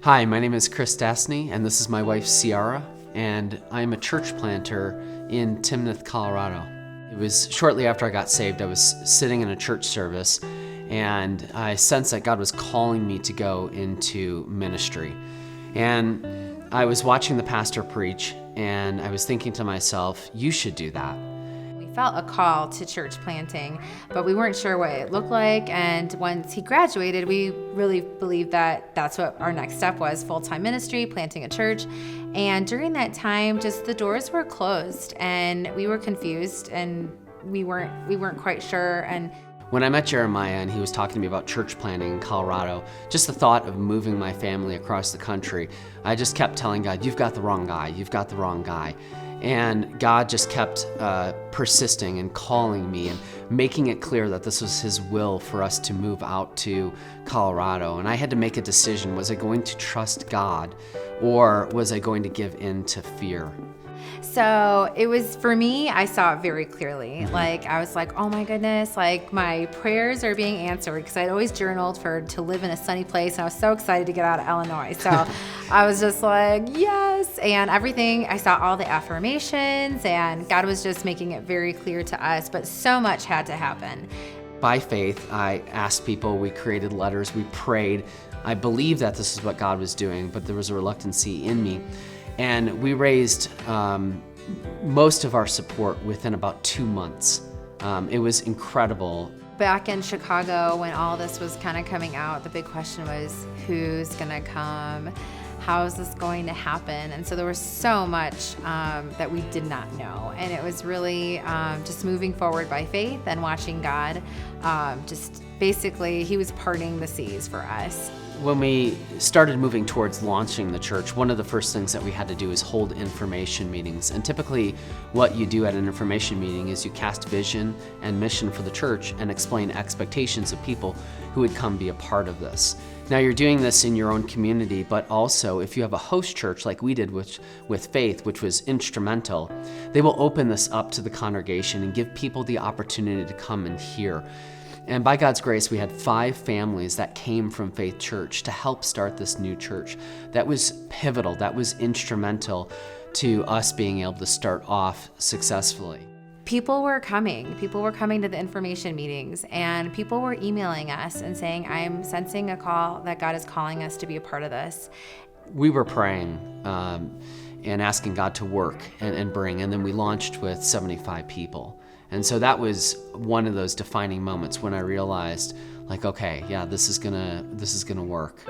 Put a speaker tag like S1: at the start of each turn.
S1: Hi, my name is Chris Dasney, and this is my wife, Ciara, and I'm a church planter in Timnath, Colorado. It was shortly after I got saved. I was sitting in a church service, and I sensed that God was calling me to go into ministry. And I was watching the pastor preach, and I was thinking to myself, you should do that.
S2: We felt a call to church planting, but we weren't sure what it looked like. And once he graduated, we really believed that that's what our next step was, full-time ministry, planting a church. And during that time, just the doors were closed and we were confused and we weren't quite sure. And
S1: When I met Jeremiah and he was talking to me about church planting in Colorado, just the thought of moving my family across the country, I just kept telling God, you've got the wrong guy, you've got the wrong guy. And God just kept persisting and calling me and making it clear that this was his will for us to move out to Colorado. And I had to make a decision. Was I going to trust God or was I going to give in to fear?
S2: so it was, for me, I saw it very clearly. Like, I was like, oh my goodness, like my prayers are being answered, because I'd always journaled to live in a sunny place. And I was so excited to get out of Illinois. So I was just like, yes. And everything, I saw all the affirmations and God was just making it very clear to us, but so much had to happen.
S1: By faith, I asked people, we created letters, we prayed. I believed that this is what God was doing, but there was a reluctancy in me. And we raised most of our support within about 2 months. It was incredible.
S2: Back in Chicago, when all this was kind of coming out, the big question was, who's going to come? How is this going to happen? And so there was so much that we did not know. And it was really just moving forward by faith and watching God. Just basically, he was parting the seas for us.
S1: When we started moving towards launching the church, one of the first things that we had to do is hold information meetings. And typically what you do at an information meeting is you cast vision and mission for the church and explain expectations of people who would come be a part of this. Now you're doing this in your own community, but also if you have a host church like we did with Faith, which was instrumental, they will open this up to the congregation and give people the opportunity to come and hear. And by God's grace, we had 5 families that came from Faith Church to help start this new church. That was pivotal, that was instrumental to us being able to start off successfully.
S2: People were coming to the information meetings, and people were emailing us and saying, I'm sensing a call that God is calling us to be a part of this.
S1: We were praying and asking God to work and bring, and then we launched with 75 people. And so that was one of those defining moments when I realized, like, okay, yeah, this is gonna work.